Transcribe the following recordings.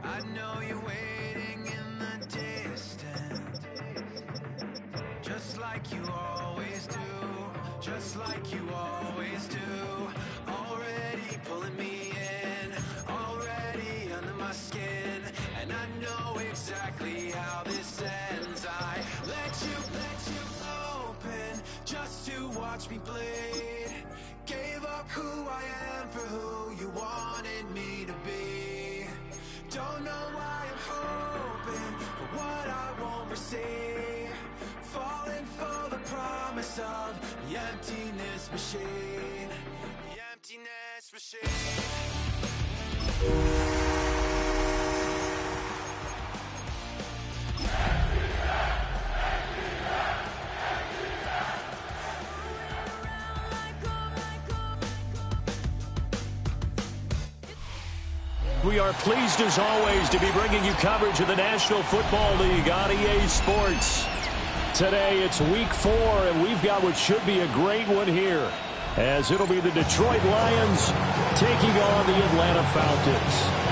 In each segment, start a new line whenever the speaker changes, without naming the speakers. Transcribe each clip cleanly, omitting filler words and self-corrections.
I know you're waiting in the distance, just like you always do, just like you always do. Already pulling me in, already under my skin, and I know exactly how this ends. I let you open just to watch me bleed. Gave up who I am for who you wanted me to be. Don't know why I'm hoping for what I won't receive. Falling for the promise of the emptiness machine. The emptiness machine.
We are pleased as always to be bringing you coverage of the National Football League on EA Sports. Today it's week 4 and we've got what should be a great one here, as it'll be the Detroit Lions taking on the Atlanta Falcons.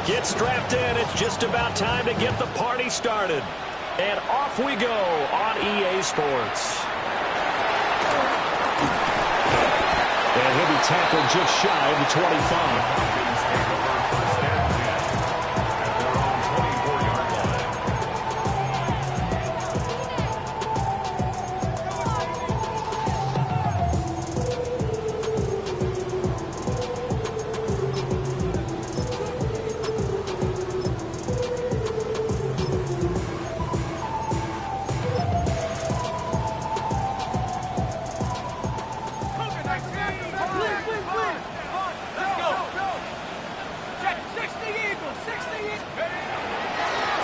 Get strapped in. It's just about time to get the party started. And off we go on EA Sports. And he'll be tackled just shy of the 25.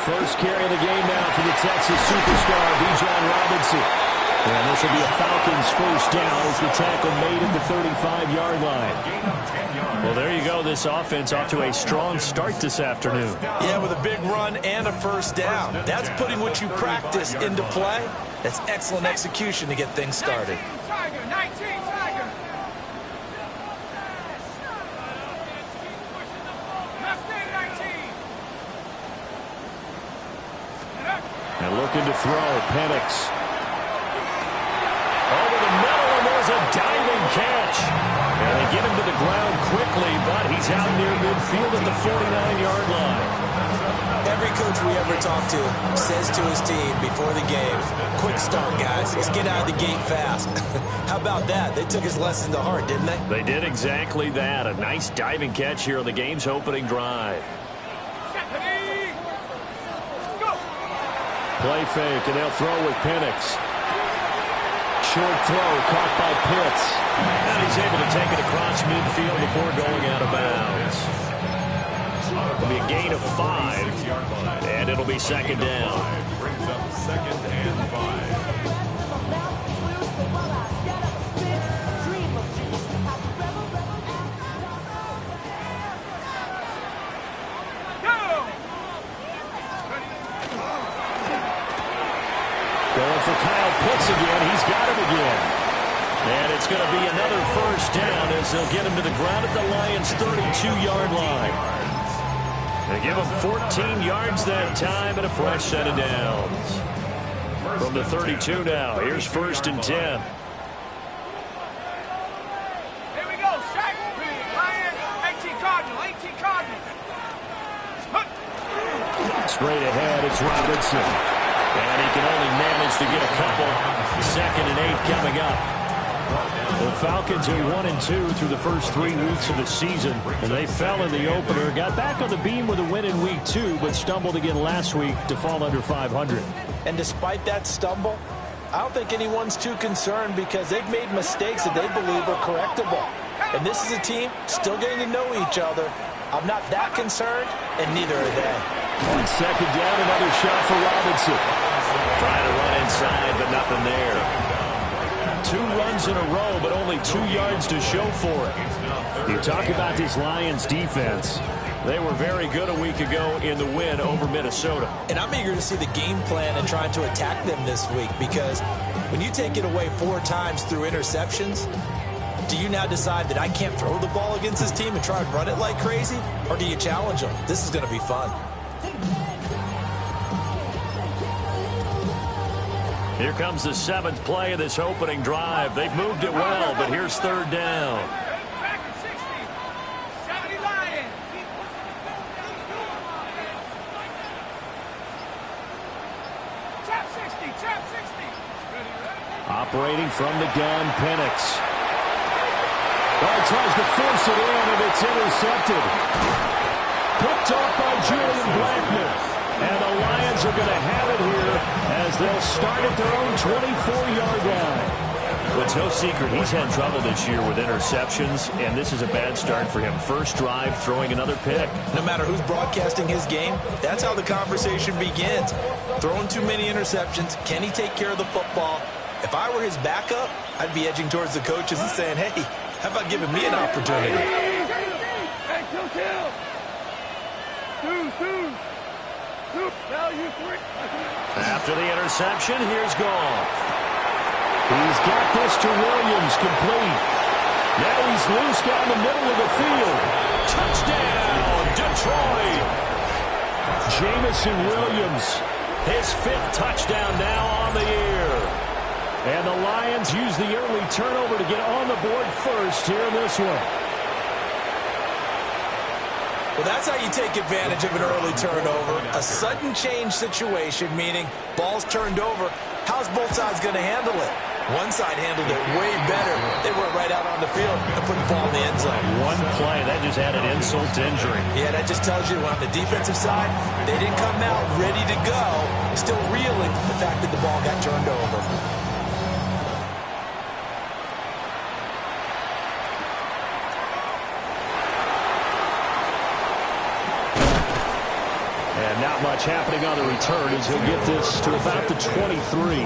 First carry of the game now for the Texas superstar, Bijan Robinson. And this will be a Falcons first down as the tackle made at the 35-yard line. Well, there you go. This offense off to a strong start this afternoon.
Yeah, with a big run and a first down. That's putting what you practice into play. That's excellent execution to get things started.
19, Tiger.
And looking to throw, Penix. Over the middle, and there's a diving catch. And they get him to the ground quickly, but he's out near midfield at the 49-yard line.
Every coach we ever talk to says to his team before the game, quick start, guys. Let's get out of the gate fast. How about that? They took his lesson to heart, didn't they?
They did exactly that. A nice diving catch here on the game's opening drive. Play fake, and they'll throw with Penix. Short throw, caught by Pitts. And he's able to take it across midfield before going out of bounds. It'll be a gain of 5, and it'll be second down.
Brings up 2nd and 5.
Going for Kyle Pitts again. He's got him again. And it's going to be another first down as they'll get him to the ground at the Lions' 32-yard line. They give him 14 yards that time and a fresh set of downs. From the 32 now, here's 1st and 10.
Here we go, sack. Lion, 18 Cardinal, 18 Cardinal.
Straight ahead, it's Robinson. And he can only manage to get a couple. 2nd and 8 coming up. The Falcons are 1-2 through the first 3 weeks of the season. And they fell in the opener. Got back on the beam with a win in week 2, but stumbled again last week to fall under 500.
And despite that stumble, I don't think anyone's too concerned because they've made mistakes that they believe are correctable. And this is a team still getting to know each other. I'm not that concerned, and neither are they.
On 2nd down, another shot for Robinson. Trying to run nothing there. 2 runs in a row, but only 2 yards to show for it. You talk about this Lions defense. They were very good a week ago in the win over Minnesota.
And I'm eager to see the game plan and trying to attack them this week, because when you take it away 4 times through interceptions, do you now decide that I can't throw the ball against this team and try and run it like crazy? Or do you challenge them? This is going to be fun.
Here comes the 7th play of this opening drive. They've moved it well, but here's 3rd down. Operating from the gun, Penix. Tries to force it in, and it's intercepted. Picked off by Julian Blackmon. And the Lions are going to have it here as they'll start at their own 24-yard line. Well, it's no secret he's had trouble this year with interceptions, and this is a bad start for him. First drive, throwing another pick.
No matter who's broadcasting his game, that's how the conversation begins. Throwing too many interceptions, can he take care of the football? If I were his backup, I'd be edging towards the coaches and saying, hey, how about giving me an opportunity?
Hey, kill. 2. Now you 3.
After the interception, here's Goff. He's got this to Williams, complete. Now he's loose down the middle of the field. Touchdown, Detroit. Jamison Williams, his 5th touchdown now on the year. And the Lions use the early turnover to get on the board first here in this one.
Well, that's how you take advantage of an early turnover. A sudden change situation, meaning ball's turned over. How's both sides going to handle it? One side handled it way better. They went right out on the field and put the ball in the end zone.
One play, that just added insult to injury.
Yeah, that just tells you on the defensive side, they didn't come out ready to go, still reeling from the fact that the ball got turned over.
And not much happening on the return as he'll get this to about the 23.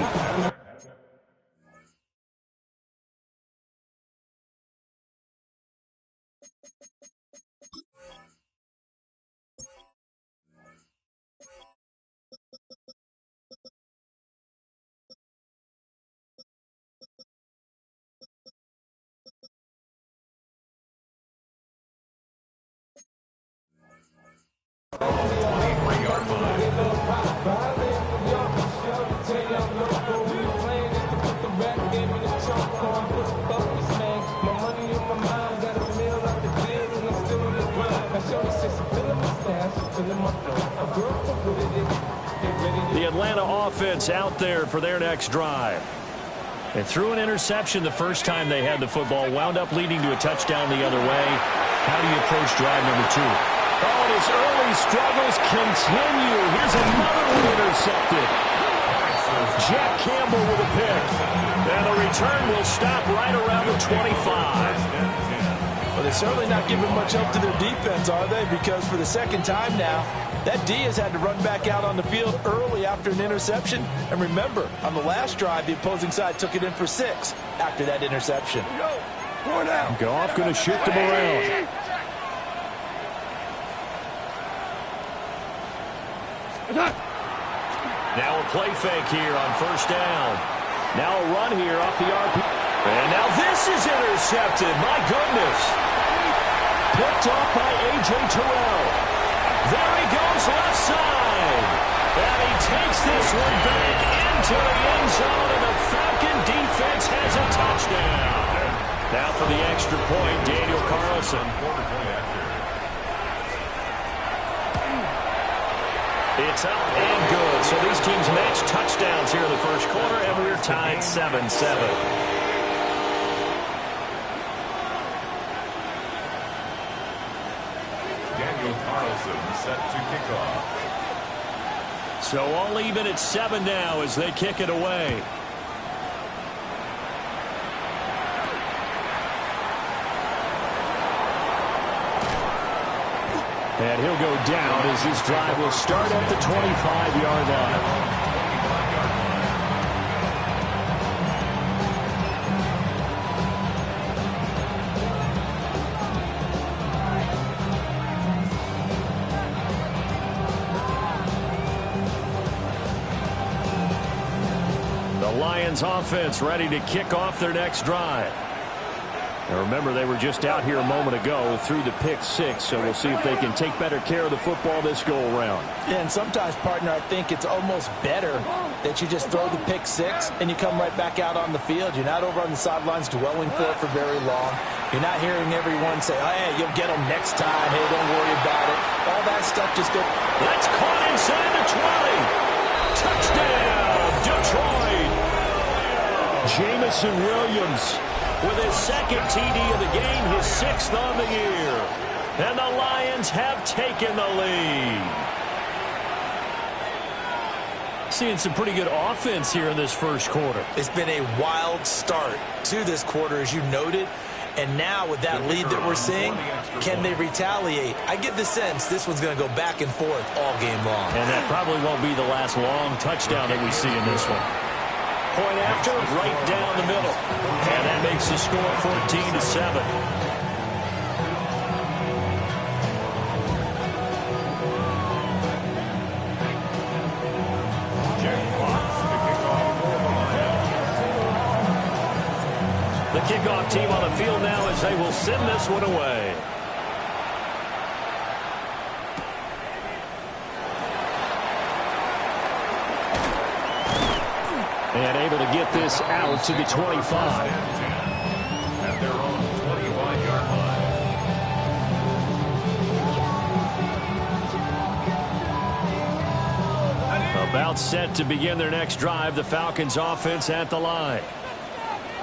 The Atlanta offense out there for their next drive. They threw an interception the first time they had the football, wound up leading to a touchdown the other way. How do you approach drive number 2? Oh, and his early struggles continue. Here's another one intercepted. Jack Campbell with a pick. And the return will stop right around the 25.
Well, they're certainly not giving much help to their defense, are they? Because for the second time now, that D has had to run back out on the field early after an interception. And remember, on the last drive, the opposing side took it in for 6 after that interception.
Goff going to shift him around. Now a play fake here on first down. Now a run here off the RP. And now this is intercepted. My goodness. Picked off by A.J. Terrell. There he goes left side. And he takes this one back into the end zone, and the Falcon defense has a touchdown. Now for the extra point, Daniel Carlson. It's up and good. So these teams match touchdowns here in the first quarter, and we're tied 7-7.
Set to kick off.
So all even at 7 now as they kick it away. And he'll go down as this drive will start at the 25-yard line. Lions offense ready to kick off their next drive. Now remember, they were just out here a moment ago through the pick six, so we'll see if they can take better care of the football this go-around.
Yeah, and sometimes, partner, I think it's almost better that you just throw the pick six and you come right back out on the field. You're not over on the sidelines dwelling for it for very long. You're not hearing everyone say, oh, hey, you'll get them next time. Hey, don't worry about it. All that stuff just goes.
That's caught inside the 20. Touchdown, Detroit. Jamison Williams with his second TD of the game, his 6th on the year. And the Lions have taken the lead. Seeing some pretty good offense here in this first quarter.
It's been a wild start to this quarter, as you noted. And now with that lead that we're seeing, can they retaliate? I get the sense this one's going to go back and forth all game long.
And that probably won't be the last long touchdown that we see in this one. Point after, right down the middle. And that makes the score 14-7. The kickoff team on the field now as they will send this one away. And able to get this out to the 25.
At their own 25-yard line.
About set to begin their next drive, the Falcons offense at the line.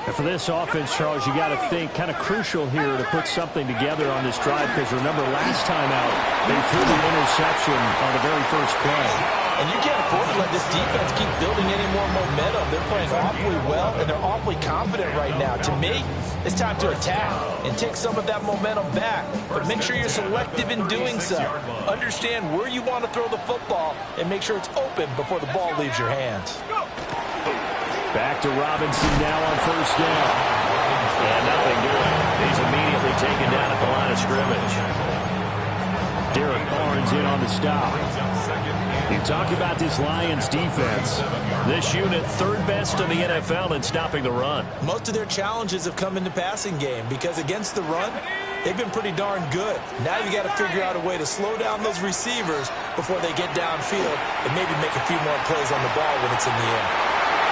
And for this offense, Charles, you got to think kind of crucial here to put something together on this drive, because remember last time out, they threw the interception on the very first play.
And you can't afford to let this defense keep building any more momentum. They're playing awfully well, and they're awfully confident right now. To me, it's time to attack and take some of that momentum back. But make sure you're selective in doing so. Understand where you want to throw the football and make sure it's open before the ball leaves your hands.
Back to Robinson now on first down. And nothing doing. He's immediately taken down at the line of scrimmage. Derek Barnes in on the stop. You talk about this Lions defense. This unit, 3rd best in the NFL in stopping the run.
Most of their challenges have come in the passing game because against the run, they've been pretty darn good. Now you got to figure out a way to slow down those receivers before they get downfield and maybe make a few more plays on the ball when it's in the air.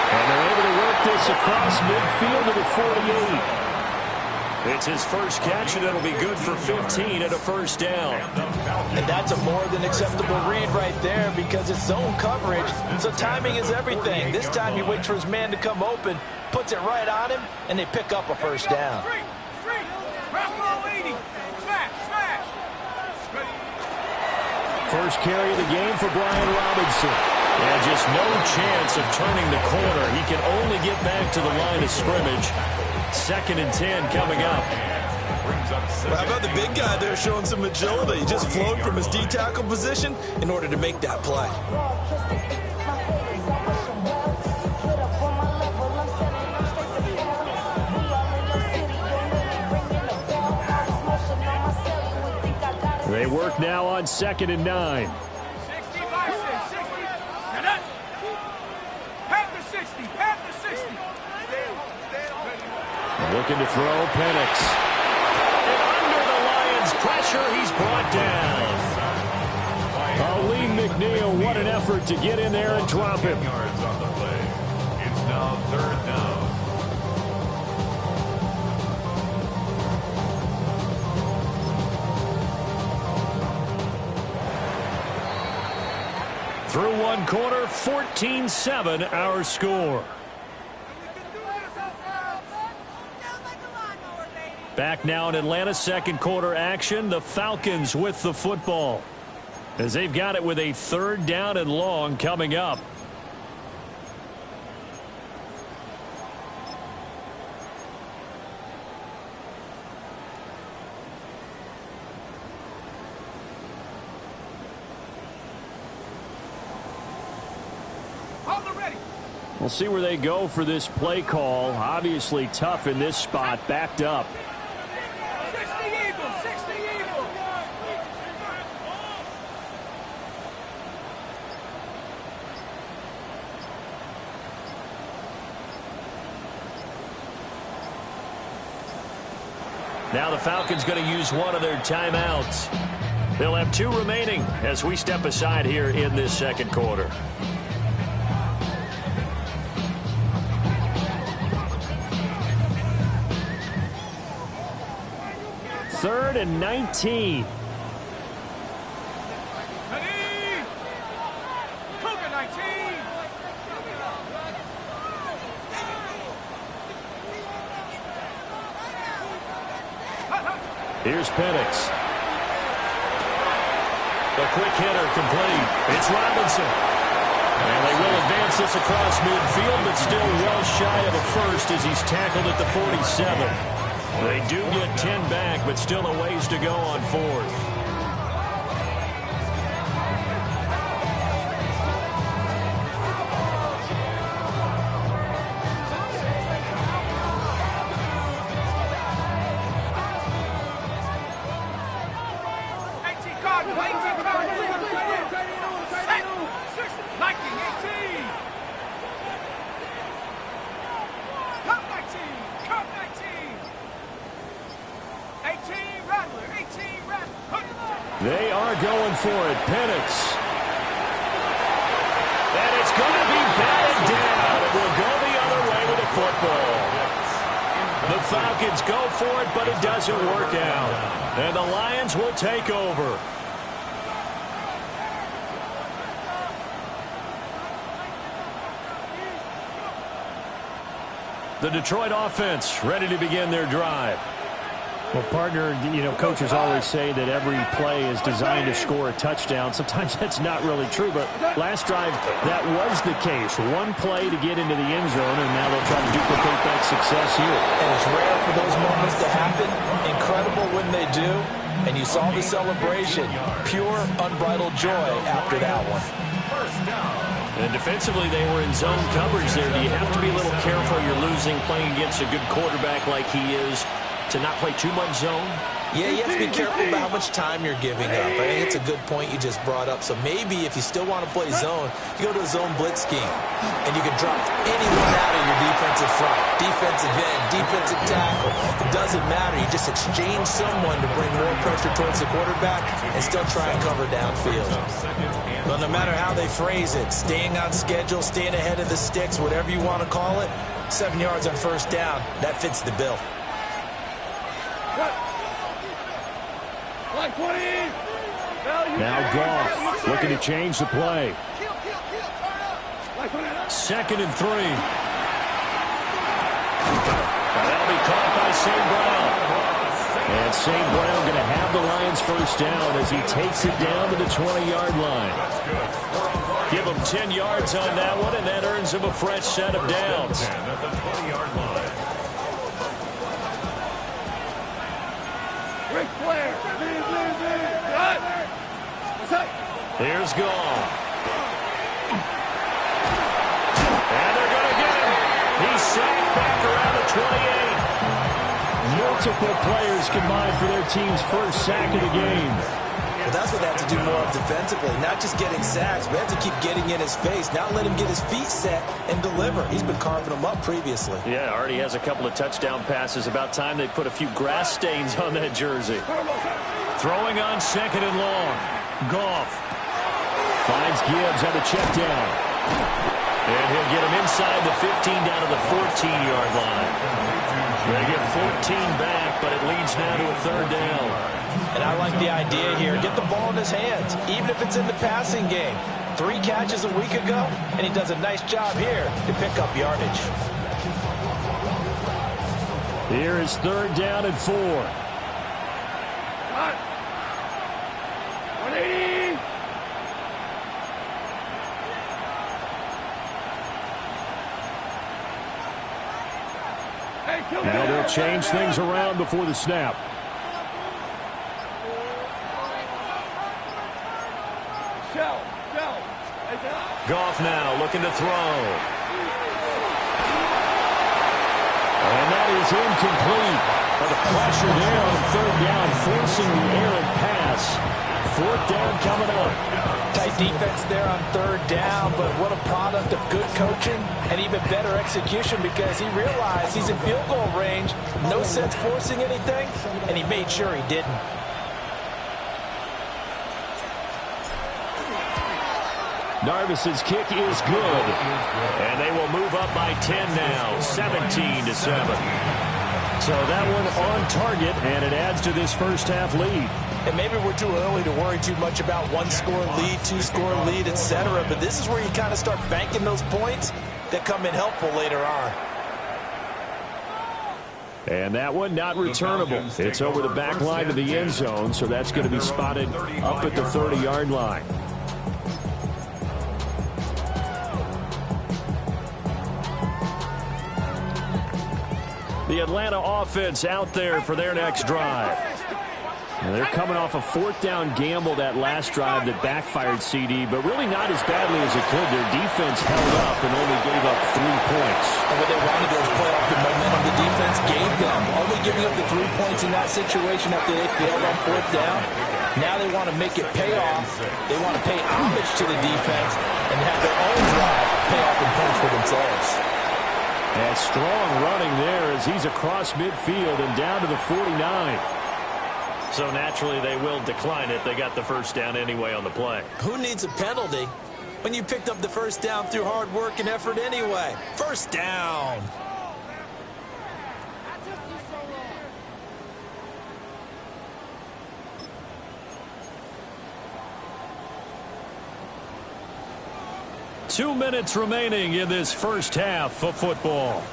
And they're able to work this across midfield to the 48. It's his first catch, and it'll be good for 15 at a first down.
And that's a more than acceptable read right there because it's zone coverage, so timing is everything. This time he waits for his man to come open, puts it right on him, and they pick up a first down.
First carry of the game for Brian Robinson. And just no chance of turning the corner. He can only get back to the line of scrimmage. 2nd and 10 coming up.
How about the big guy there showing some agility? He just flowed from his D-tackle position in order to make that play.
They work now on 2nd and 9. Looking to throw, Penix. And under the Lions' pressure, he's brought down. Lee McNeil, what an effort to get in there and drop him.
Yards on the play. It's now 3rd down.
Through one quarter, 14-7 our score. Back now in Atlanta, 2nd quarter action. The Falcons with the football as they've got it with a 3rd down and long coming up. We'll see where they go for this play call. Obviously tough in this spot, backed up. Now the Falcons going to use one of their timeouts. They'll have 2 remaining as we step aside here in this second quarter. Third and 19. Here's Potw. The quick hitter complete. It's Robinson. And they will advance this across midfield, but still well shy of a first as he's tackled at the 47. They do get 10 back, but still a ways to go on 4th. They are going for it. Potw. And it's going to be batted down. It will go the other way with the football. The Falcons go for it, but it doesn't work out. And the Lions will take over. The Detroit offense ready to begin their drive.
Well, partner, coaches always say that every play is designed to score a touchdown. Sometimes that's not really true, but last drive, that was the case. One play to get into the end zone, and now they'll try to duplicate that success here.
And it's rare for those moments to happen. Incredible when they do. And you saw the celebration. Pure, unbridled joy after that one.
And defensively, they were in zone coverage there. Do you have to be a little careful? You're losing playing against a good quarterback like he is, to not play too much zone?
Yeah, you have to be careful about how much time you're giving up. I think it's a good point you just brought up. So maybe if you still want to play zone, you go to a zone blitz scheme, and you can drop anyone out of your defensive front, defensive end, defensive tackle. It doesn't matter. You just exchange someone to bring more pressure towards the quarterback and still try and cover downfield. Well, no matter how they phrase it, staying on schedule, staying ahead of the sticks, whatever you want to call it, 7 yards on first down, that fits the bill.
Now Goff looking to change the play.
2nd and 3. That'll be caught by St. Brown. And St. Brown going to have the Lions first down as he takes it down to the 20-yard line. Give him 10 yards on that one, and that earns him a fresh set of downs.
At the 20-yard line.
Ric Flair.
Here's Goff. And they're going to get him. He's sacked back around the 28.
Multiple players combined for their team's first sack of the game.
Well, that's what they have to do more of defensively, not just getting sacks, but have to keep getting in his face, not let him get his feet set and deliver. He's been carving them up previously.
Yeah, already has a couple of touchdown passes. About time they put a few grass stains on that jersey. Throwing on 2nd and long. Goff finds Gibbs on the check down. And he'll get him inside the 15 down to the 14-yard line. They get 14 back, but it leads now to a 3rd down.
And I like the idea here. Get the ball in his hands, even if it's in the passing game. 3 catches a week ago, and he does a nice job here to pick up yardage.
Here is 3rd down and 4.
180.
Now they'll change things around before the snap.
Goff now looking to throw.
And that is incomplete. But the pressure there on 3rd down, forcing the errant pass. 4th down coming up.
Tight defense there on 3rd down, but what a product of good coaching and even better execution because he realized he's in field goal range. No sense forcing anything, and he made sure he didn't.
Narvis's kick is good. And they will move up by 10 now, 17-7. So that one on target, and it adds to this first half lead.
And maybe we're too early to worry too much about 1-score lead, 2-score lead, etc. But this is where you kind of start banking those points that come in helpful later on.
And that one not returnable. It's over the back line of the end zone, so that's going to be spotted up at the 30-yard line. The Atlanta offense out there for their next drive. And they're coming off a 4th down gamble that last drive that backfired CD, but really not as badly as it could. Their defense held up and only gave up 3 points.
And what they wanted was play off the momentum the defense gave them. Only giving up the 3 points in that situation after they failed on 4th down. Now they want to make it pay off. They want to pay homage to the defense and have their own drive pay off in points for themselves.
And strong running there as he's across midfield and down to the 49. So naturally they will decline it. They got the first down anyway on the play.
Who needs a penalty when you picked up the first down through hard work and effort anyway? First down.
Two minutes remaining in this first half of football.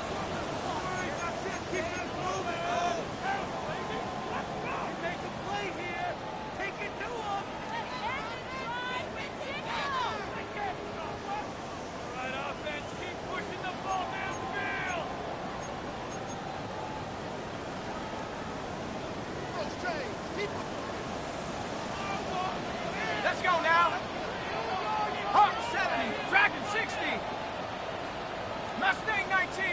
Let's go now. Hawk 70, Dragon 60. Mustang 19.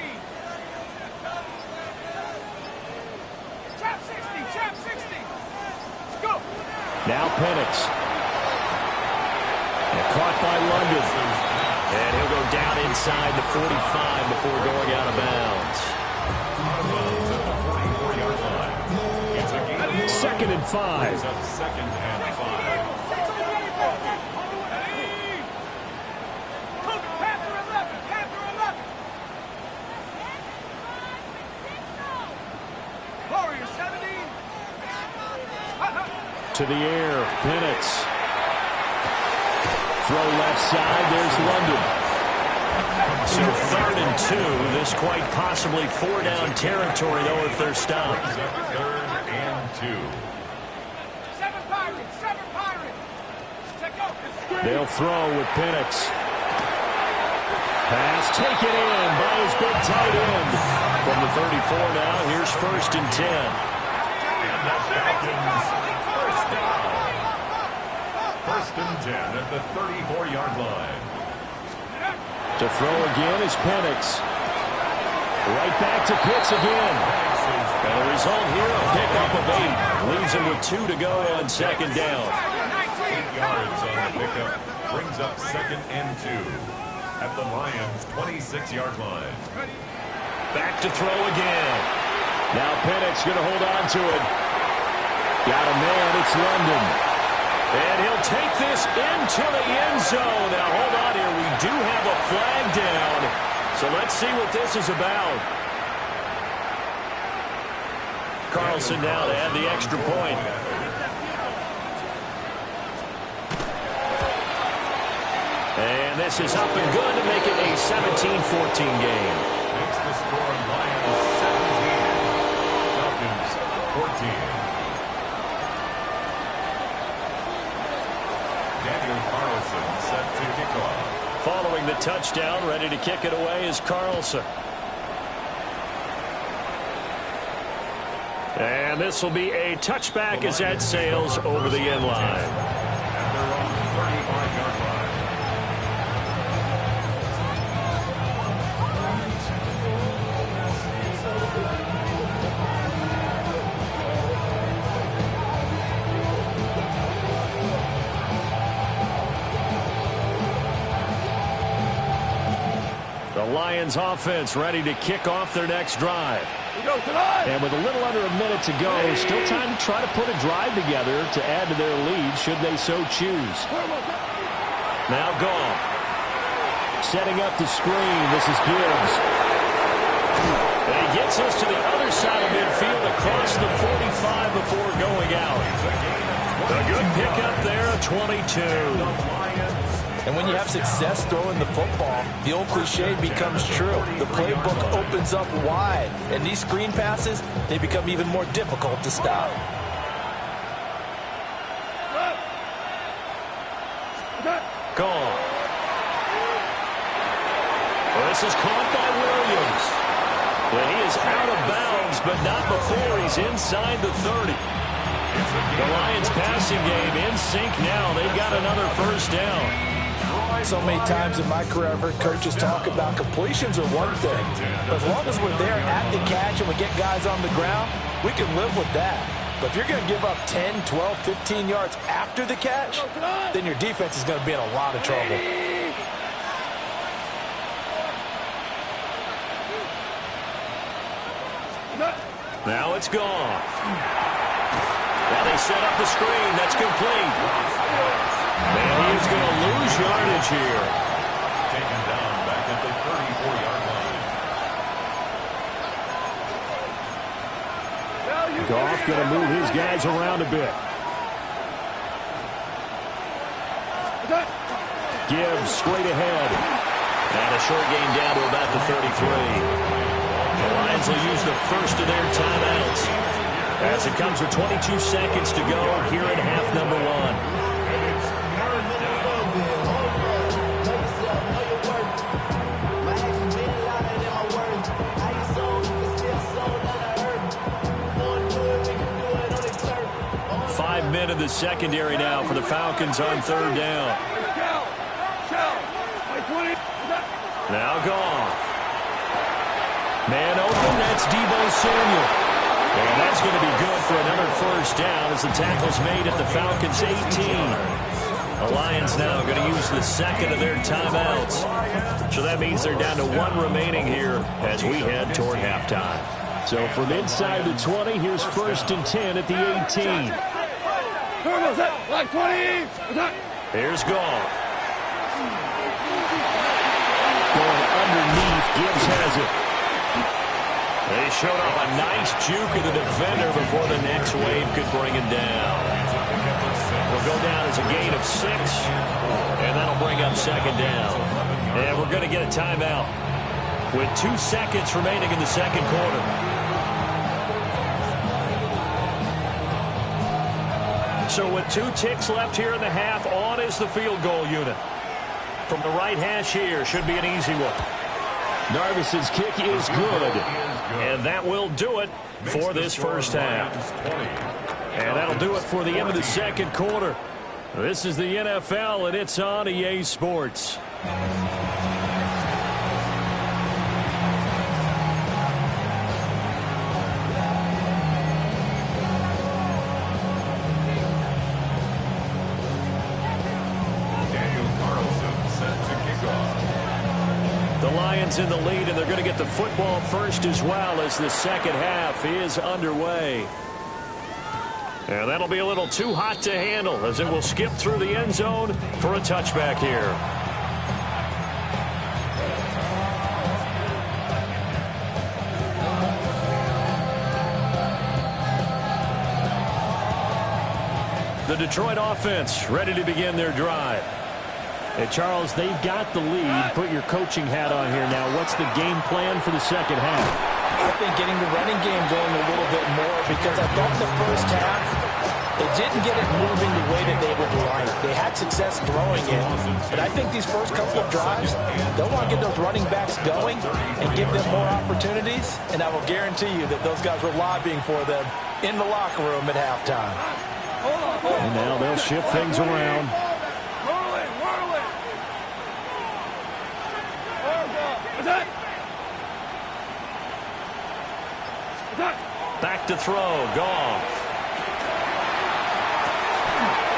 Chap 60, Chap 60. Let's go.
Now Penix. And caught by London. And he'll go down inside the 45 before going out of bounds. 2nd and 5.
Second and 5.
To the air, Penix. Throw left side, there's London. So 3rd and 2, this quite possibly 4-down territory, though, if they're stopped.
3rd and 2.
7 Pirates, 7 Pirates. Check out.
They'll throw with Penix. Pass taken in by his big tight end. From the 34 now, here's 1st and 10.
And the Falcons, first down. 1st and 10 at the 34-yard line.
To throw again is Penix. Right back to Pitts again. And the result here, a pickup of 8. Leaves him with 2 to go on 2nd down.
8 yards on the pickup. Brings up 2nd and 2 at the Lions' 26-yard line.
Back to throw again. Now Penix going to hold on to it. Got a man, it's London. And he'll take this into the end zone. Now hold on here, we do have a flag down. So let's see what this is about. Carlson now to add the extra point. And this is up and good to make it a 17-14 game.
Makes the score Lions 17, Falcons 14. Daniel Carlson set to kick off.
Following the touchdown, ready to kick it away is Carlson. And this will be a touchback as that sails over the end line.
At their own 35-yard line.
Lions offense ready to kick off their next drive. And with a little under a minute to go, still time to try to put a drive together to add to their lead should they so choose. Now Goff. Setting up the screen. This is Gibbs. And he gets us to the other side of midfield across the 45 before going out. A good pickup there, a 22.
And when you have success throwing the football, the old cliche becomes true. The playbook opens up wide. And these screen passes, they become even more difficult to stop.
Gone. Well, this is caught by Williams. Well, he is out of bounds, but not before he's inside the 30. The Lions passing game in sync now. They got another first down.
So many times in my career, I've heard coaches talk about completions are one thing. But as long as we're there at the catch and we get guys on the ground, we can live with that. But if you're going to give up 10, 12, 15 yards after the catch, then your defense is going to be in a lot of trouble.
Now it's gone. Now they set up the screen. That's complete. And he is going to lose yardage here.
Taken down back at the 34-yard line.
Goff going to move his guys around a bit. Gibbs straight ahead.
And a short gain down to about the 33. The Lions will use the first of their timeouts as it comes with 22 seconds to go here in half number one. Men in the secondary now for the Falcons on third down. Now Goff. Man open, that's Deebo Samuel. And that's going to be good for another first down as the tackle's made at the Falcons' 18. The Lions now going to use the second of their timeouts. So that means they're down to one remaining here as we head toward halftime.
So from inside the 20, here's first and 10 at the 18.
Here's Goff.
Going underneath, Gibbs has it.
They showed off a nice juke of the defender before the next wave could bring him down. Will go down as a gain of 6, and that'll bring up second down. And we're going to get a timeout with 2 seconds remaining in the second quarter. So with 2 ticks left here in the half, on is the field goal unit. From the right hash here, should be an easy one.
Narvis's kick is good.
And that will do it for this first half. And that'll do it for the end of the second quarter. This is the NFL, and it's on EA Sports. In the lead, and they're going to get the football first as well as the second half is underway. And that'll be a little too hot to handle as it will skip through the end zone for a touchback here. The Detroit offense ready to begin their drive.
Hey, Charles, they've got the lead. Put your coaching hat on here now. What's the game plan for the second half?
I think getting the running game going a little bit more because I thought the first half, they didn't get it moving the way that they would like. They had success throwing it, but I think these first couple of drives, they'll want to get those running backs going and give them more opportunities, and I will guarantee you that those guys were lobbying for them in the locker room at halftime.
And now they'll shift things around.
Back to throw, Goff.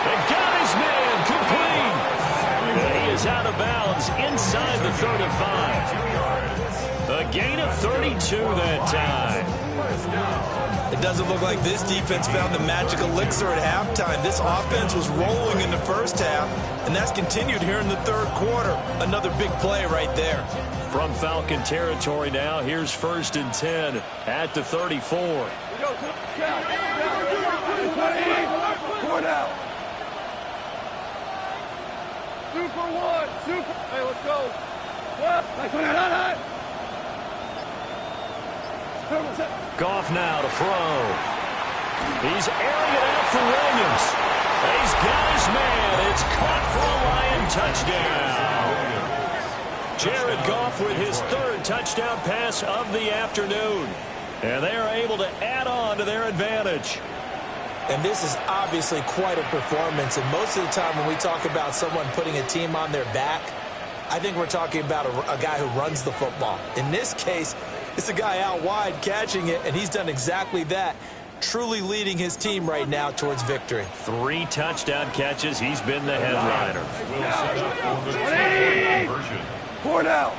They got his man, complete. And he is out of bounds inside the 35. Gain of 32 that time.
It doesn't look like this defense found the magic elixir at halftime. This offense was rolling in the first half, and that's continued here in the third quarter. Another big play right there.
From Falcon territory now, here's 1st and 10 at the 34.
Super one, super. Hey, let's go.
Goff now to throw. He's airing it out for Williams. He's got his man. It's caught for a Lion touchdown. Jared Goff with his 3rd touchdown pass of the afternoon. And they are able to add on to their advantage.
And this is obviously quite a performance. And most of the time when we talk about someone putting a team on their back, I think we're talking about a guy who runs the football. In this case, it's a guy out wide catching it, and he's done exactly that, truly leading his team right now towards victory.
3 touchdown catches. He's been the headliner.
Four now.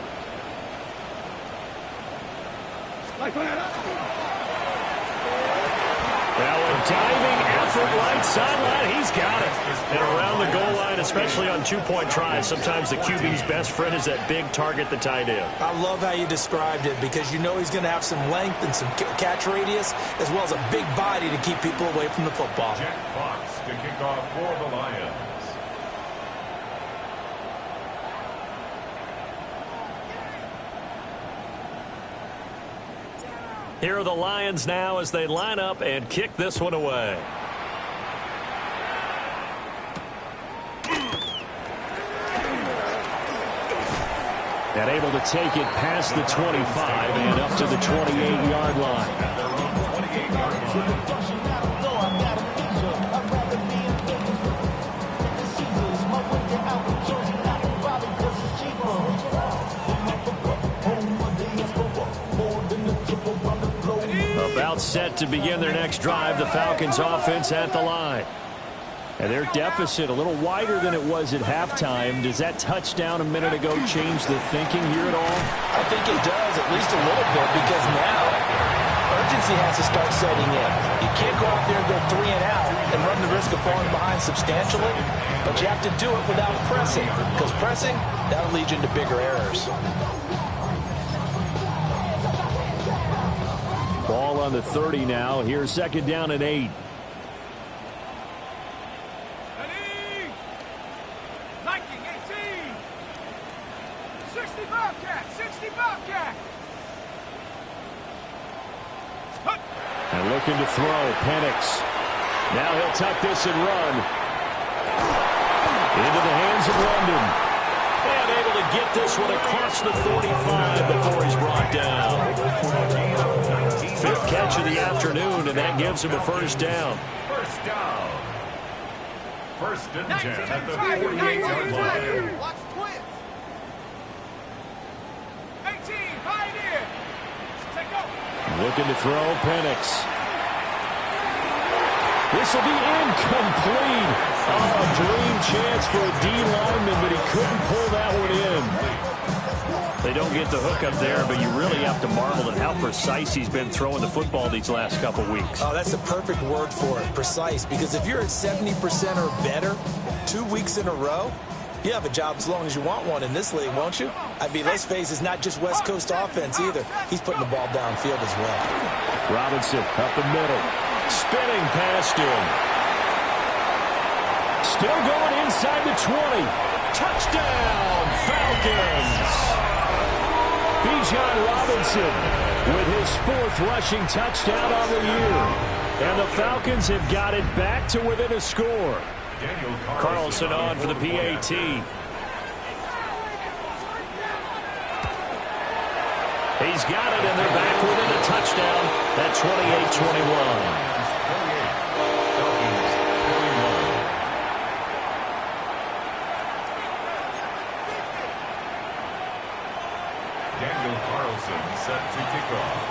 Now a diving effort right sideline. He's got it. And around the goal line, especially on 2-point tries, sometimes the QB's best friend is that big target, the tight end.
I love how you described it because you know he's going to have some length and some catch radius as well as a big body to keep people away from the football.
Jack Fox to kick off for the Lions.
Here are the Lions now as they line up and kick this one away. And able to take it past the 25 and up to the 28-yard line. About set to begin their next drive, the Falcons offense at the line. And their deficit a little wider than it was at halftime. Does that touchdown a minute ago change the thinking here at all?
I think it does, at least a little bit, because now urgency has to start setting in. You can't go out there and go 3 and out and run the risk of falling behind substantially, but you have to do it without pressing, because pressing, that'll lead you into bigger errors.
Ball on the 30 now. Here's 2nd down and 8.
60 Bobcat, 60 Bobcat.
And looking to throw, Penix. Now he'll tuck this and run. Into the hands of London. And able to get this one across the 45 before he's brought down. 5th catch of the afternoon, and that gives him a 1st down.
First down. 1st and 10 at the 48-yard line.
Watch twins. 18, Pioneer. Take go.
Looking to throw, Penix. This will be incomplete. Oh, a dream chance for a D lineman, but he couldn't pull that one in. They don't get the hook up there, but you really have to marvel at how precise he's been throwing the football these last couple weeks.
Oh, that's the perfect word for it, precise, because if you're at 70% or better 2 weeks in a row, you have a job as long as you want one in this league, won't you? I mean, let's face it, it's not just West Coast offense either. He's putting the ball downfield as well.
Robinson up the middle. Spinning past him. Still going inside the 20. Touchdown, Falcons! Bijan Robinson with his 4th rushing touchdown on the year. And the Falcons have got it back to within a score. Carlson on for the PAT. He's got it, and they're back within a touchdown at 28-21.
Set to kick off.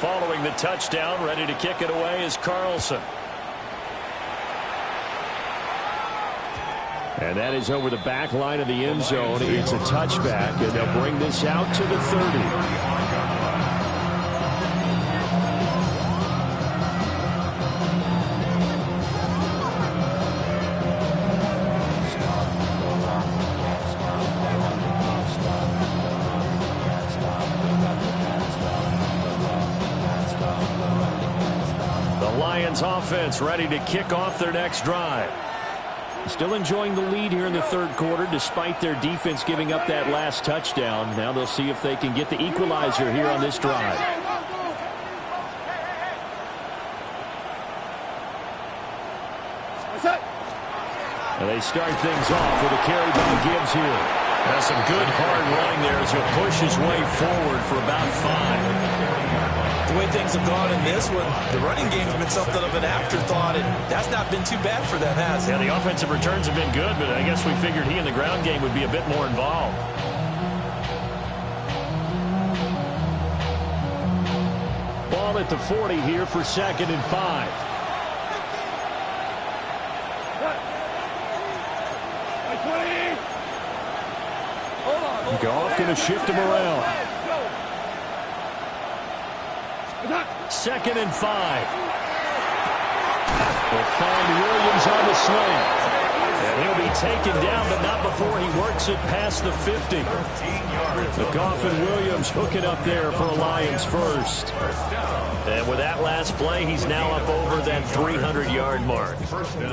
Following the touchdown, ready to kick it away is Carlson.
And that is over the back line of the end zone. It's a touchback, and they'll bring this out to the 30. Offense ready to kick off their next drive. Still enjoying the lead here in the third quarter despite their defense giving up that last touchdown. Now they'll see if they can get the equalizer here on this drive. And they start things off with a carry by Gibbs here.
That's some good hard running there as he'll push his way forward for about 5.
The way things have gone in this one, the running game's been something of an afterthought, and that's not been too bad for them, has it?
Yeah, the offensive returns have been good, but I guess we figured he in the ground game would be a bit more involved.
Ball at the 40 here for 2nd and 5. Goff going to shift him around. 2nd and 5. They'll find Williams on the sling. And he'll be taken down, but not before he works it past the 50. The Goff and Williams hooking up there for a Lions first.
And with that last play, he's now up over that 300-yard mark.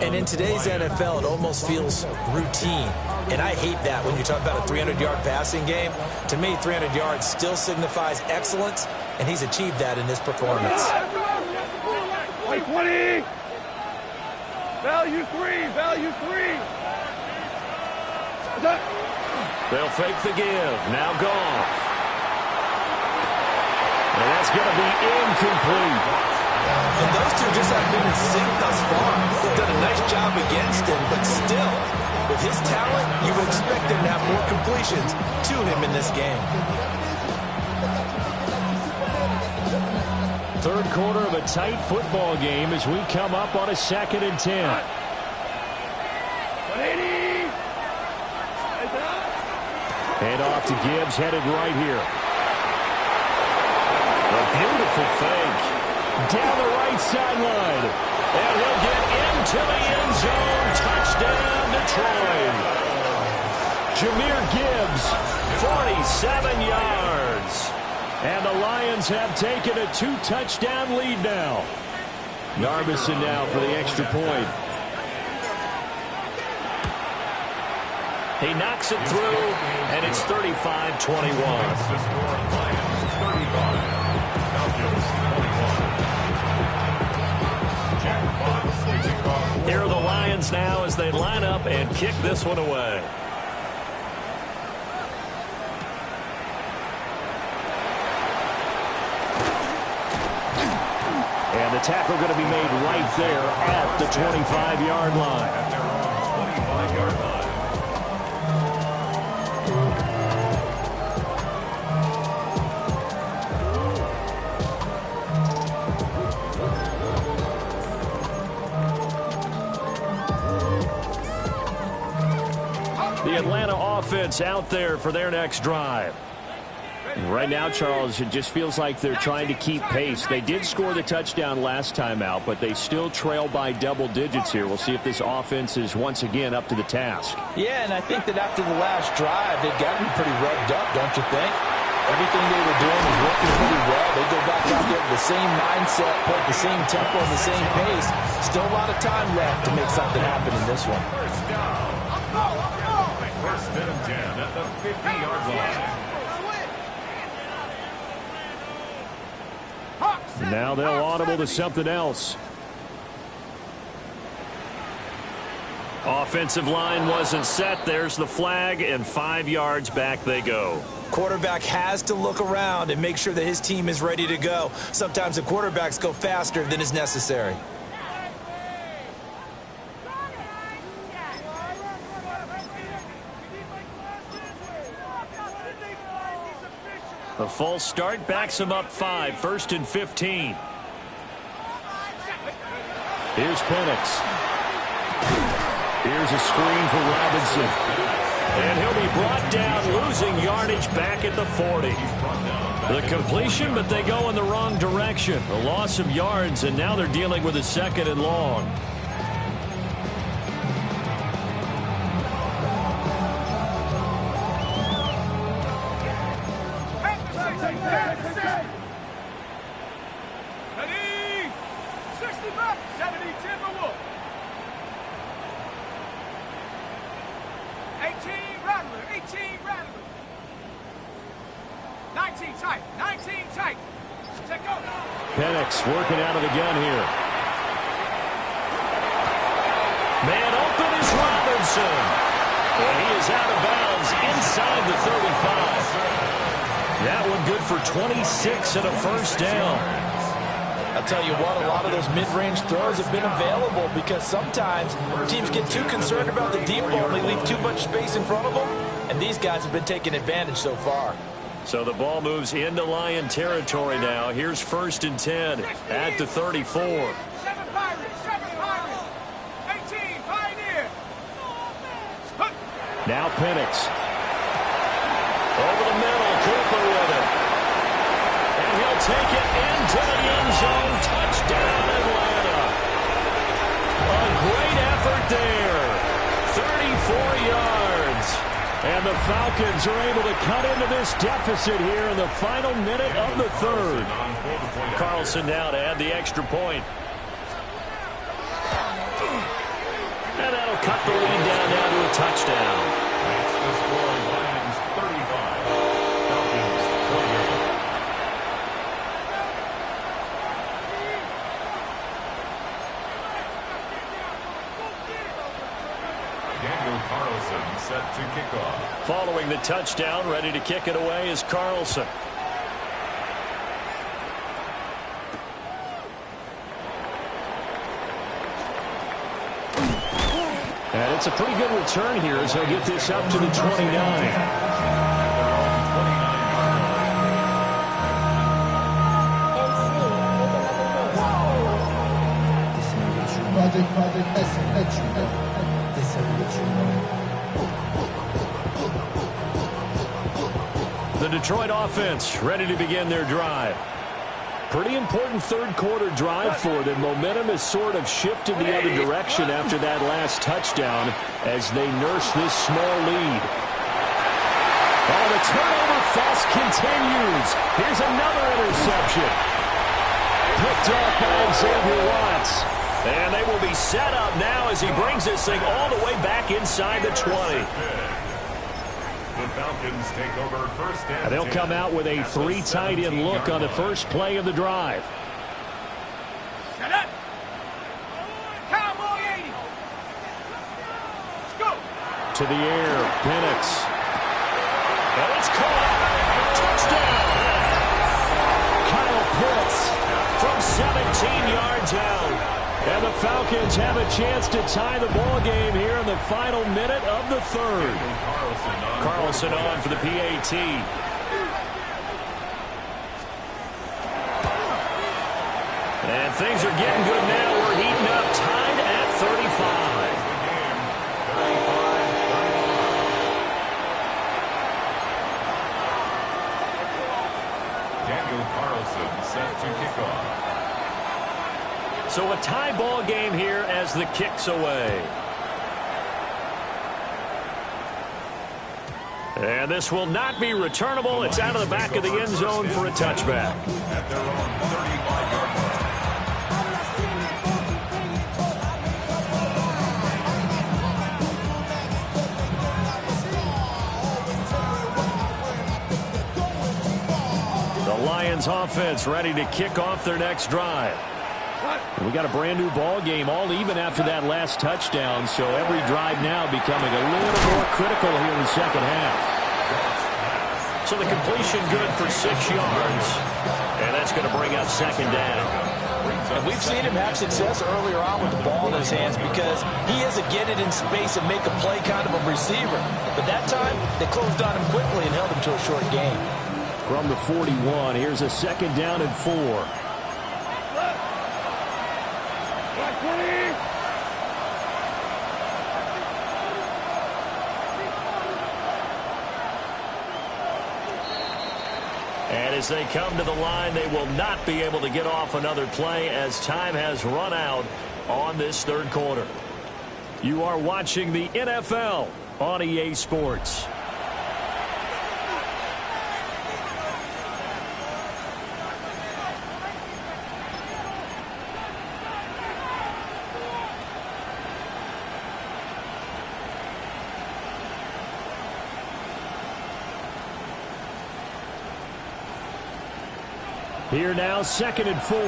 And in today's NFL, it almost feels routine. And I hate that when you talk about a 300-yard passing game. To me, 300 yards still signifies excellence, and he's achieved that in this performance.
20. Value 3. Value 3.
They'll fake the give. Now Goff.
And that's going to be incomplete.
And those two just haven't been in sync thus far. They've done a nice job against him, but still, with his talent, you would expect him to have more completions to him in this game.
Third quarter of a tight football game as we come up on a 2nd and 10. Hand off to Gibbs, headed right here.
A beautiful fake.
Down the right sideline.
And he'll get into the end zone. Touchdown, Detroit.
Jahmyr Gibbs,
47 yards.
And the Lions have taken a 2-touchdown lead now. Yarbison now for the extra point.
He knocks it through, and it's 35-21. Here are the Lions now as they line up and kick this one away.
And the tackle going to be made right there at the 25-yard line. The Atlanta offense out there for their next drive. Right now, Charles, it just feels like they're trying to keep pace. They did score the touchdown last time out, but they still trail by double digits here. We'll see if this offense is once again up to the task.
Yeah, and I think that after the last drive, they've got to be pretty revved up, don't you think? Everything they were doing was working pretty well. They go back out there with the same mindset, put the same tempo and the same pace. Still a lot of time left to make something happen in this one.
First and 10 at the 50-yard line.
Now they'll audible to something else.
Offensive line wasn't set. There's the flag, and 5 yards back they go.
Quarterback has to look around and make sure that his team is ready to go. Sometimes the quarterbacks go faster than is necessary.
The false start backs him up 5. 1st and 15.
Here's Penix.
Here's a screen for Robinson. And he'll be brought down, losing yardage back at the 40. The completion, but they go in the wrong direction. A loss of yards, and now they're dealing with a 2nd and long.
Ready? 60 back, 70 Timberwolf. 18 Rattler, 18 Rattler. 19 tight, 19 tight. Check go.
Penix working out of the gun here. Man open is Robinson. And he is out of bounds inside the 35. That one good for 26 and a first down.
I'll tell you what, a lot of those mid-range throws have been available because sometimes teams get too concerned about the deep ball and they leave too much space in front of them, and these guys have been taking advantage so far.
So the ball moves into Lion territory now. Here's 1st and 10 at the 34.
7 Pirates, 7 Pirates. 18 Pioneer.
Now Penix. Over the middle, Cooper with it. And he'll take it into the end zone. Touchdown, Atlanta. A great effort there. 34 yards. And the Falcons are able to cut into this deficit here in the final minute of the 3rd. Carlson now to add the extra point. And that'll cut the lead down now to a touchdown.
That's the score. Lions 35. Falcons 28. Daniel Carlson set to kick off.
Following the touchdown, ready to kick it away is Carlson. And it's a pretty good return here as he'll get this up to the 29. The Detroit offense ready to begin their drive. Pretty important 3rd quarter drive for them. Momentum has sort of shifted the other direction after that last touchdown as they nurse this small lead. Oh, the turnover fest continues. Here's another interception. Picked up by Xavier Watts. And they will be set up now as he brings this thing all the way back inside the 20.
The Falcons take over 1st and
They'll come out with a 3 tight end look on the first play of the drive.
Shut up. Cowboy 80. Let's go.
To the air, Penix. And it's caught. Touchdown. Kyle Pitts from 17 yards out. And the Falcons have a chance to tie the ball game here in the final minute of the 3rd. Carlson on for the PAT. And things are getting good now. We're heating up, tied at 35.
Daniel Carlson set to kick off.
So a tie ball game here as the kick's away. And this will not be returnable. It's out of the back of the end zone for a touchback.
At their own 35-yard line.
The Lions offense ready to kick off their next drive. And we got a brand new ball game, all even after that last touchdown. So every drive now becoming a little more critical here in the second half. So the completion good for 6 yards. And that's going to bring up 2nd down.
And we've seen him have success earlier on with the ball in his hands because he has to get it in space and make a play kind of a receiver. But that time, they closed on him quickly and held him to a short gain.
From the 41, here's a 2nd down and 4. And as they come to the line, they will not be able to get off another play as time has run out on this third quarter. You are watching the NFL on EA Sports. Here now, 2nd and 4.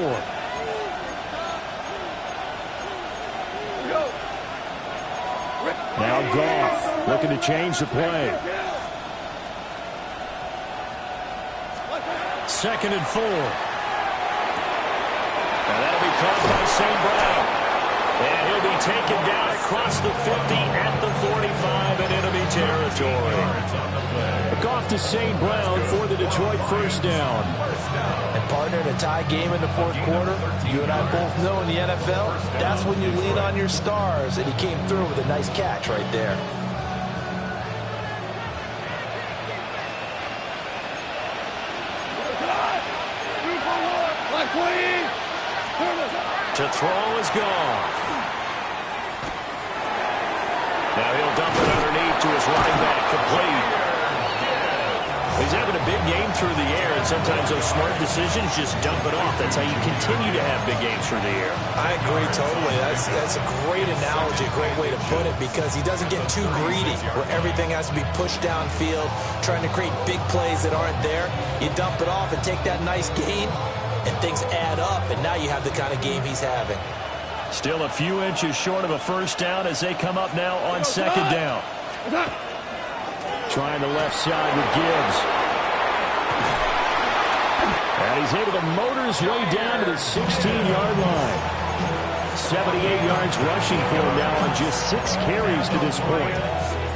Now Goff looking to change the play. 2nd and 4. And that'll be caught by St. Brown. And he'll be taken down across the 50 at the 45 and enemy territory. Goff to St. Brown for the Detroit first down.
And partner, in a tie game in the fourth quarter, you and I both know in the NFL, that's when you lean on your stars, and he came through with a nice catch right there.
To throw is Goff. Now he'll dump it underneath to his running back, complete. He's having a big game through the air, and sometimes those smart decisions just dump it off. That's how you continue to have big games through the air.
I agree totally. That's a great analogy, a great way to put it, because he doesn't get too greedy where everything has to be pushed downfield, trying to create big plays that aren't there. You dump it off and take that nice gain, and things add up, and now you have the kind of game he's having.
Still a few inches short of a first down as they come up now on 2nd down.
Trying the left side with Gibbs. And he's able to motor his way down to the 16-yard line. 78 yards rushing for him now on just 6 carries to this point.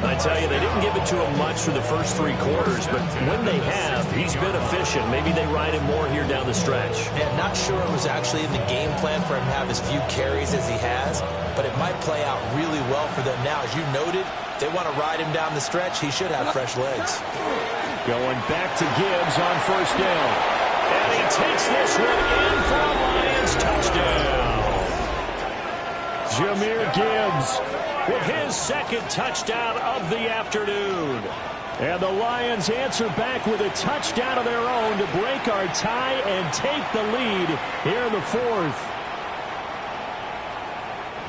I tell you, they didn't give it to him much for the first 3 quarters, but when they have, he's been efficient. Maybe they ride him more here down the stretch.
Yeah, not sure it was actually in the game plan for him to have as few carries as he has, but it might play out really well for them now. As you noted, if they want to ride him down the stretch, he should have fresh legs.
Going back to Gibbs on first down.
And he takes this one in for a Lions touchdown.
Jahmyr Gibbs
with his 2nd touchdown of the afternoon.
And the Lions answer back with a touchdown of their own to break our tie and take the lead here in the 4th.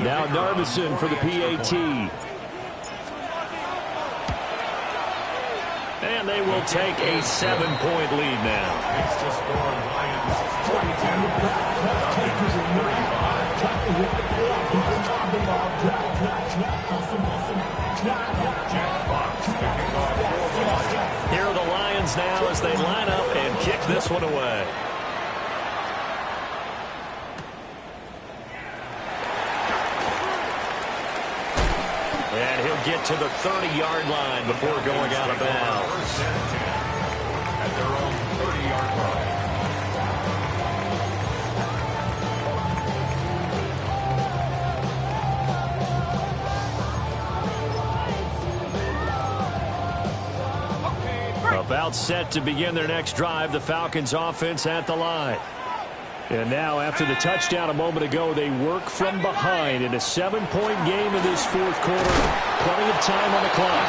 Now Darvison for the PAT.
And they will take a 7-point lead now.
Makes the score Lions 42, Falcons 35. Jack Fox picking off for the Lions.
Here are the Lions now as they line up and kick this one away. And he'll get to the 30-yard line before going out of bounds.
First and 10 at their own 30-yard line.
About set to begin their next drive, the Falcons offense at the line.
And now, after the touchdown a moment ago, they work from behind in a 7-point game in this 4th quarter. Plenty of time on the clock.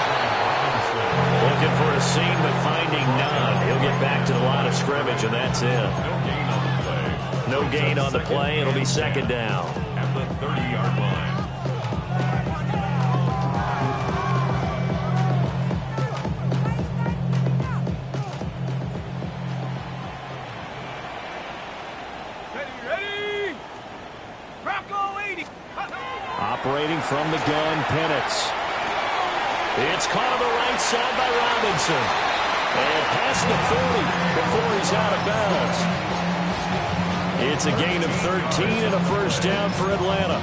Looking for a seam, but finding none. He'll get back to the line of scrimmage, and that's it.
No gain on the play.
No gain on the play. It'll be 2nd down.
At the 30-yard line.
Operating from the gun, Penix. It's caught on the right side by Robinson. And past the 40 before he's out of bounds. It's a gain of 13 and a first down for Atlanta.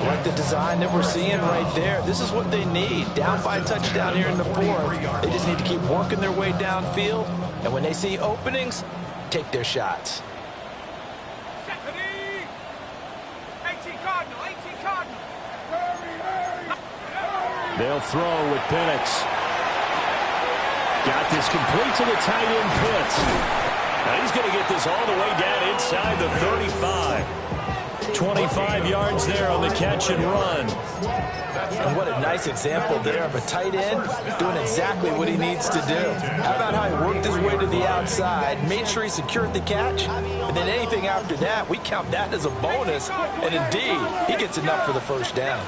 Like the design that we're seeing right there. This is what they need. Down by a touchdown here in the 4th. They just need to keep working their way downfield. And when they see openings, take their shots.
They'll throw with Penix. Got this complete to the tight end, Pitts.
Now he's going to get this all the way down inside the 35. 25 yards there on the catch and run.
And what a nice example there of a tight end doing exactly what he needs to do. How about how he worked his way to the outside, made sure he secured the catch, and then anything after that, we count that as a bonus. And indeed, he gets enough for the first down.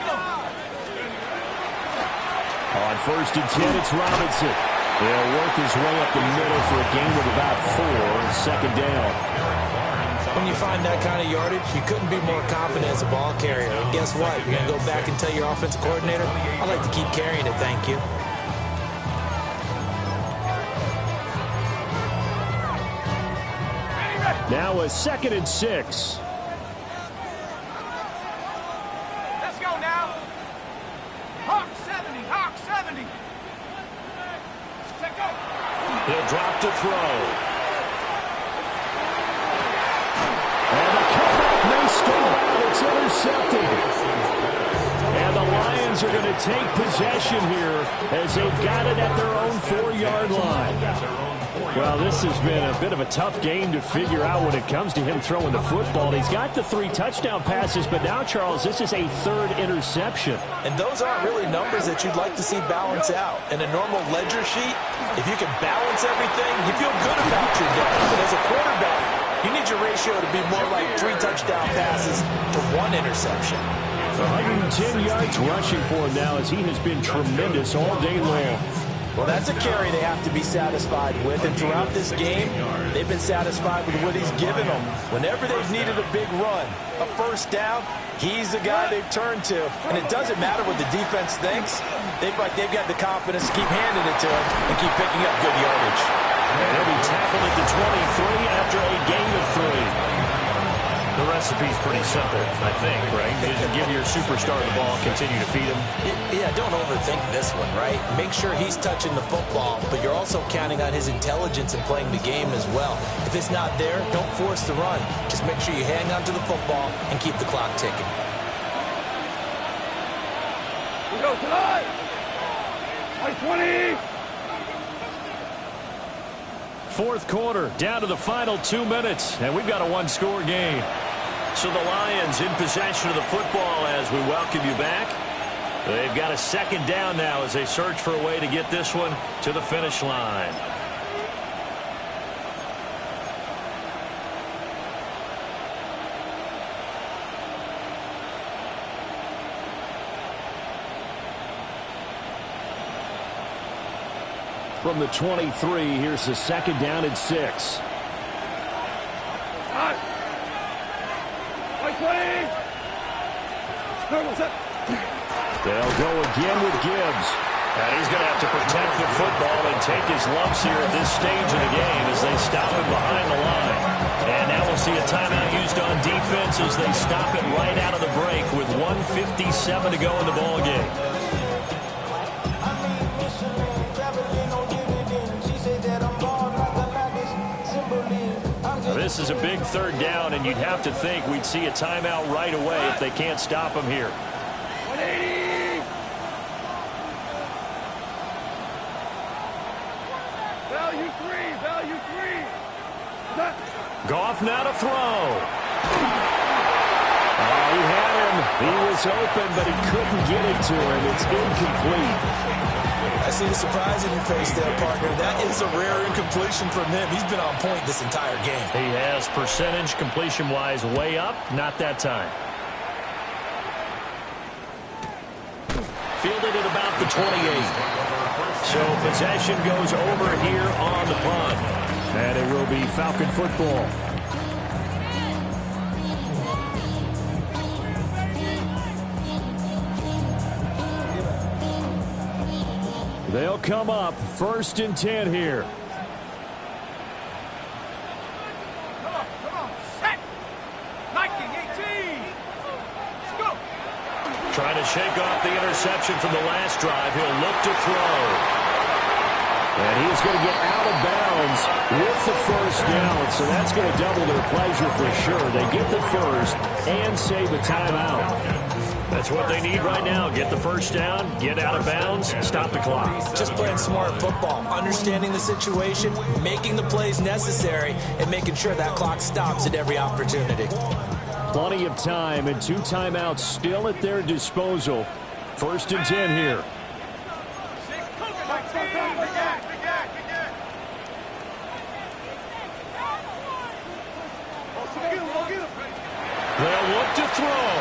On 1st and 10, it's Robinson. He'll work his way up the middle for a gain of about 4, 2nd down.
When you find that kind of yardage, you couldn't be more confident as a ball carrier. And guess what? You're going to go back and tell your offensive coordinator, I'd like to keep carrying it, thank you.
Now a 2nd and 6.
Let's go now. Hawk 70, Hawk 70. Check out.
He'll drop to throw. And the comeback may stall out. It's intercepted. And the Lions are going to take possession here as they've got it at their own 4-yard line. Well, this has been a bit of a tough game to figure out when it comes to him throwing the football. He's got the 3 touchdown passes, but now, Charles, this is a 3rd interception.
And those aren't really numbers that you'd like to see balance out. In a normal ledger sheet, if you can balance everything, you feel good about your day. But as a quarterback, you need your ratio to be more like 3 touchdown passes to 1 interception.
110 yards rushing for him now as he has been tremendous all day long.
Well, that's a carry they have to be satisfied with, and throughout this game, they've been satisfied with what he's given them. Whenever they've needed a big run, a first down, he's the guy they've turned to. And it doesn't matter what the defense thinks. They've got the confidence to keep handing it to him and keep picking up good yardage.
And he'll be tackled at the 23 after a gain of 3. The recipe's pretty simple, I think, right? You just give your superstar the ball, continue to feed him.
Yeah, don't overthink this one, right? Make sure he's touching the football, but you're also counting on his intelligence in playing the game as well. If it's not there, don't force the run. Just make sure you hang on to the football and keep the clock ticking.
We go tonight. 20.
4th quarter, down to the final 2 minutes, and we've got a 1-score game. So the Lions in possession of the football as we welcome you back. They've got a 2nd down now as they search for a way to get this one to the finish line. From the 23, here's the 2nd down and 6. They'll go again with Gibbs. And he's going to have to protect the football and take his lumps here at this stage of the game as they stop him behind the line. And now we'll see a timeout used on defense as they stop it right out of the break with 1:57 to go in the ballgame. This is a big 3rd down, and you'd have to think we'd see a timeout right away if they can't stop him here.
180. Value 3.
Goff now to throw. Oh, he had him. He was open, but he couldn't get it to him. It's incomplete.
I see the surprise in your face there, partner. That is a rare incompletion from him. He's been on point this entire game.
He has percentage completion-wise way up. Not that time. Fielded at about the 28. So possession goes over here on the punt. And it will be Falcon football. They'll come up 1st and 10 here.
Come on. Set. Nike 18. Let's go.
Trying to shake off the interception from the last drive. He'll look to throw. And he's going to get out of bounds with the 1st down. So that's going to double their pleasure for sure. They get the 1st and save a timeout. That's what they need right now. Get the first down, get out of bounds, stop the clock.
Just playing smart football, understanding the situation, making the plays necessary, and making sure that clock stops at every opportunity.
Plenty of time and 2 timeouts still at their disposal. 1st and 10 here.
They'll look to throw.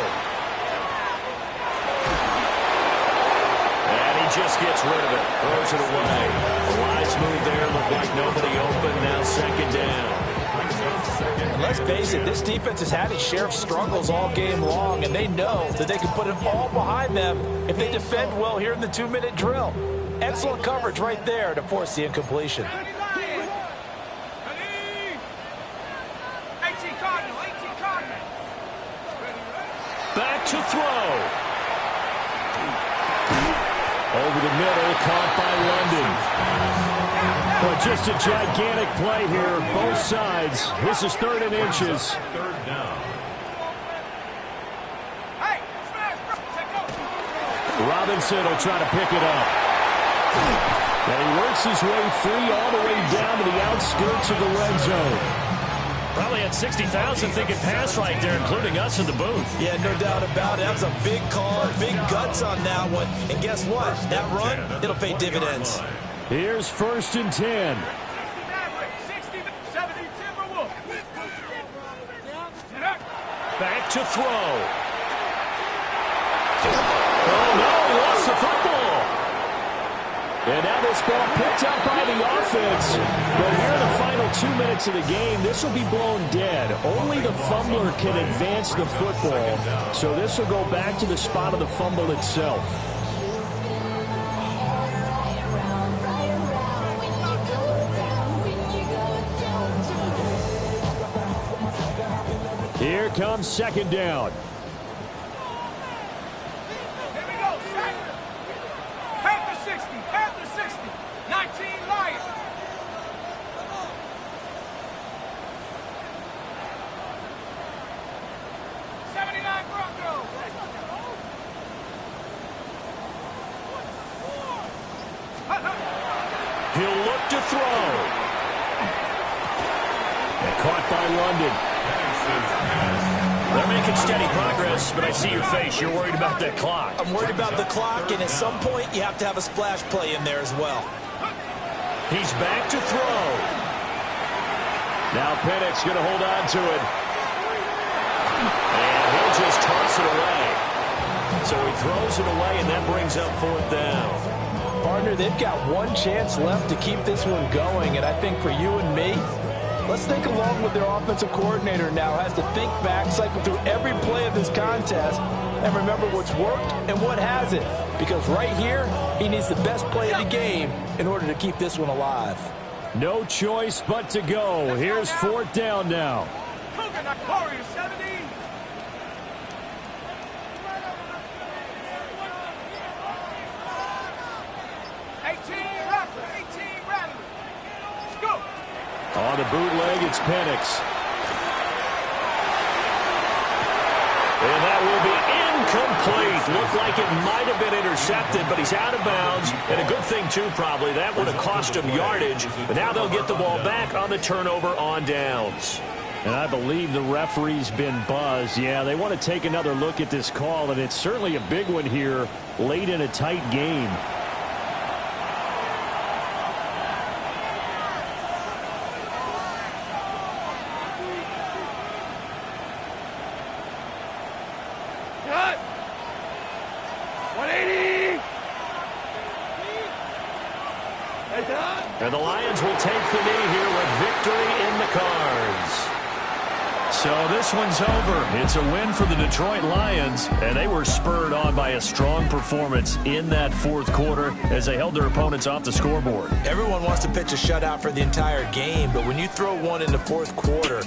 And he just gets rid of it. Throws it away. A wise move there. Looked like nobody open. Now 2nd down.
And let's face it, this defense has had its share of struggles all game long, and they know that they can put it all behind them if they defend well here in the 2-minute drill. Excellent coverage right there to force the incompletion.
Back to throw. Over the middle, caught by London.
Well, just a gigantic play here, both sides. This is 3rd and inches.
3rd down.
Robinson will try to pick it up. And he works his way free all the way down to the outskirts of the red zone.
Probably had 60,000 thinking pass right there, including us in the booth.
Yeah, no doubt about it. That was a big call, big guts on that one. And guess what? That run, it'll pay dividends.
Here's 1st and 10.
Back to throw. Oh, no, he lost the football.
And now this ball picked up by the offense. But here in the final 2 minutes of the game, this will be blown dead. Only the fumbler can advance the football. So this will go back to the spot of the fumble itself. Here comes 2nd down.
Here we go, second. Panther 60, Panther 60, 19 Lions.
He'll look to throw. And caught by London. They're making steady progress, but I see your face. You're worried about that clock.
I'm worried about the clock, and at some point, you have to have a splash play in there as well.
He's back to throw.
Now Pennick's going to hold on to it.
And he'll just toss it away. So he throws it away, and that brings up 4th down.
Partner, they've got one chance left to keep this one going, and I think for you and me, let's think along with their offensive coordinator now has to think back, cycle through every play of this contest, and remember what's worked and what hasn't. Because right here, he needs the best play of the game in order to keep this one alive.
No choice but to go. Here's 4th down now.
Warriors 70.
On the bootleg, it's Penix.
And that will be incomplete. Looked like it might have been intercepted, but he's out of bounds. And a good thing, too, probably. That would have cost him yardage. But now they'll get the ball back on the turnover on downs.
And I believe the referee's been buzzed. Yeah, they want to take another look at this call, and it's certainly a big one here late in a tight game.
And the Lions will take the knee here with victory in the cards. So this one's over. It's a win for the Detroit Lions, and they were spurred on by a strong performance in that 4th quarter as they held their opponents off the scoreboard.
Everyone wants to pitch a shutout for the entire game, but when you throw one in the 4th quarter,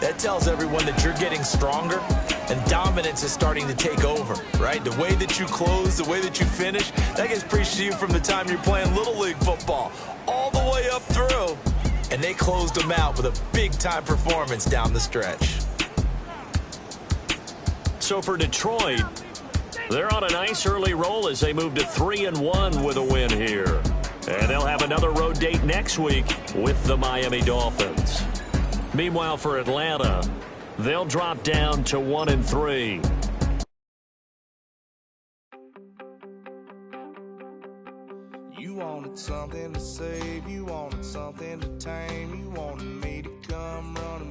that tells everyone that you're getting stronger and dominance is starting to take over, right? The way that you close, the way that you finish, that gets preached to you from the time you're playing Little League football all the way up through. And they closed them out with a big-time performance down the stretch.
So for Detroit, They're on a nice early roll as they move to 3-1 with a win here. And they'll have another road date next week with the Miami Dolphins. Meanwhile, for Atlanta, they'll drop down to 1-3.
You wanted something to save, you wanted something to tame, you wanted me to come running.